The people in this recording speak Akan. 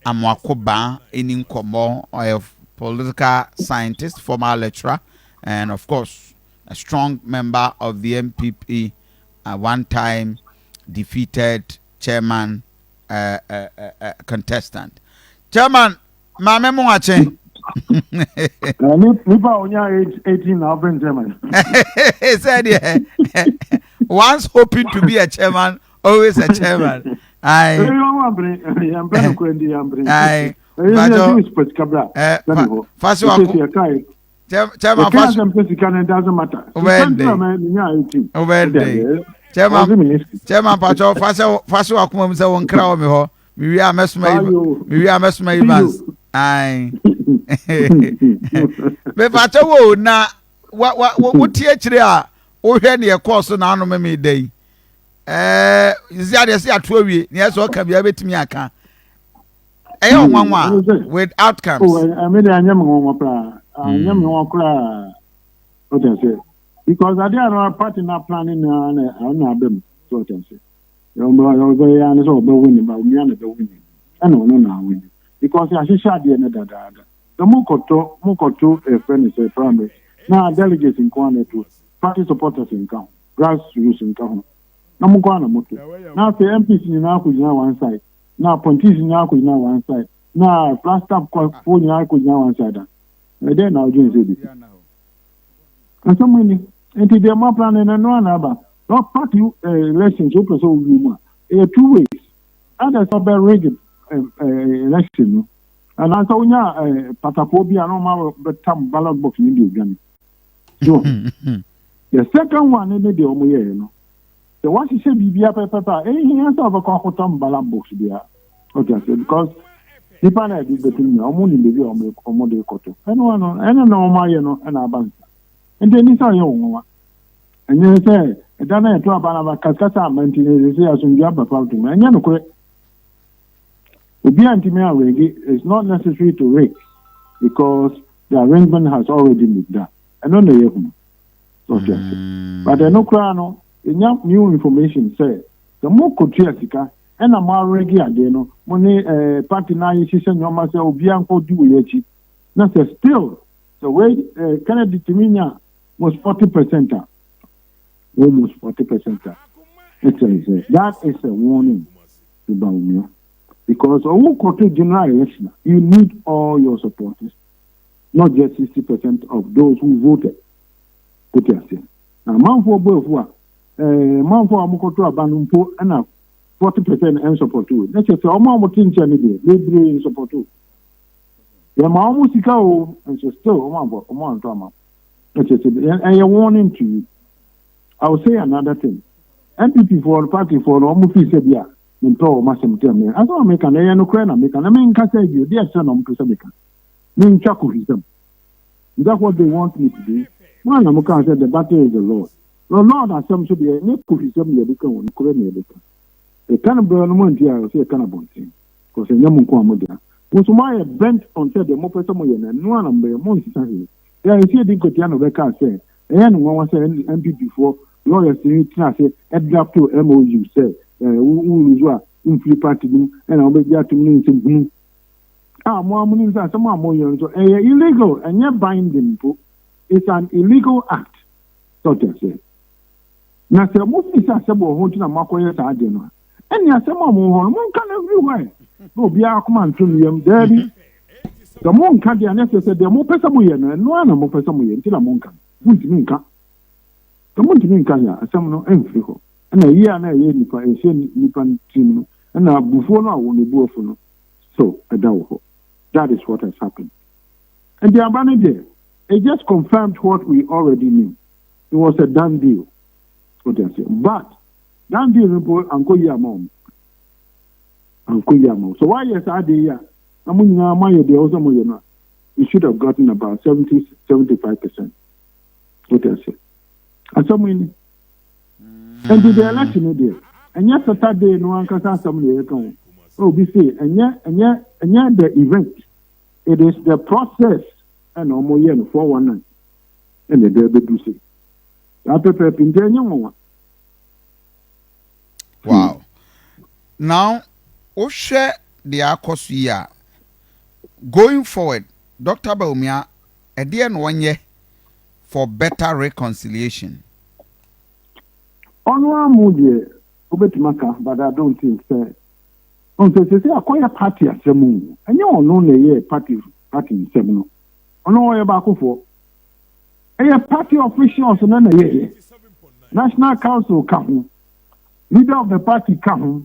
Amoako Baah in Komo, a political scientist, former lecturer, and of course, a strong member of the MPP, one time defeated chairman contestant. Chairman, Mame Mwache. Nipa onya 18 now been chairman. He said, yeah. Once hoping to be a chairman, always a chairman. Aye. Chairman, Pacho, Faso Akoma say one crown me ho. We are messma evans. Aye. Me Pacho wo na what tie kire a wo hwe ne course na anu me dey. Zia dey say ato awie, ne so ka bia betimi aka. Eyo nwanwa with outcomes. Oh, I made anyam nwanwa pra. Anyam nwanwa kra. What I say? Because I didn't know party not planning na them. So what I say. You know, so be winning, but we are not winning. I know no now winning. Because I see shadi and that. The mukoto a friend is a primary. Now delegates in Kwana to party supporters in count, grassroots in count. Now mukwana moto. Now the MPs in now could one side. Now pontis in now could one side. Now flash up phone now could one side. And then I'll just say it. And so many. And the more planning and no other. Not party elections open so we more. 2 ways. Others are very rigged election. And I saw pataphobia no more but tam ballot box in India. So the second one in the Omo, you know. The one she said Bibia Papa, he has of a cocotam ballot box there. Okay, because the panel is between Omuni Baby or Omode Coto. And one I don't know my and Abanza. And then it's a young one. And you say, I don't know to about Cascata maintenance, as you have about him. And you know, it's not necessary to rake because the arrangement has already been done. I don't know. Okay. But the no crown, enough new information say the more Kotriatica and a more regular, you know, money party now is your myself, Bianco do it. That's still the way Kennedy Timinia was 40%. Almost 40%. That is a warning to Bawumia. Because general election, you need all your supporters, not just 60% of those who voted. Now, man for both, man for Amoako Baah and 40% and support to it. Let's say, Omo Tinchani, they bring support to it. The Mamusika, and so still, Omo drama. Let's say, and a warning to you. I will say another thing. MPP for the party for Omo Fisebia. Into Massam Termin. I don't make an air no crana, make an American say you, dear son of Kusamika. Mean Chakuism. That's what they want me to do. One Amoka said the battle is the Lord. The Lord has some to be a Nikuism, you become one Korean. A cannibal Montia, say a cannibal thing. Because a Yamuka Modia was my bent on said the Mopesamoyan and one of the Monsi. There is here the Cotiano Beca say, and one was an MP before lawyers in say, Edgar to MOU say. Free party and I'll be to mean some more money than some more young. So illegal and yet binding. It's an illegal act. So to say. Now, the most is a sabo holding a Makoya Sargent. And yes, some more one can everywhere. No, be our command to me, daddy. The monk can't be unnecessary. The more Pesamoyan and no animal Pesamoyan till a monk. Muntiminka. The Muntiminka, some no enfriho. And a year and a year Nipan team, and now before now only Buffalo. So, a dow. That is what has happened. And the Abane there, it just confirmed what we already knew. It was a done deal. What I say. But, done deal report, Uncle Yamom. So, why yes, I did, yeah. Amunya Maya, the Osamoyana, we should have gotten about 75%. What I say. And so many. And the election there. And yet Saturday no one can say something. Oh, we say, and yet the event. It is the process and Omoyen 419. And the day do say. Wow. Now, share the Akosua going forward, Dr. Bawumia, a dear one year for better reconciliation. Onwa muje obetimaka, but I don't think so. On say acquire party asemu. And you know na party asemu. Ono ye ba for. Party officials na ye. National Council come. Leader of the party come.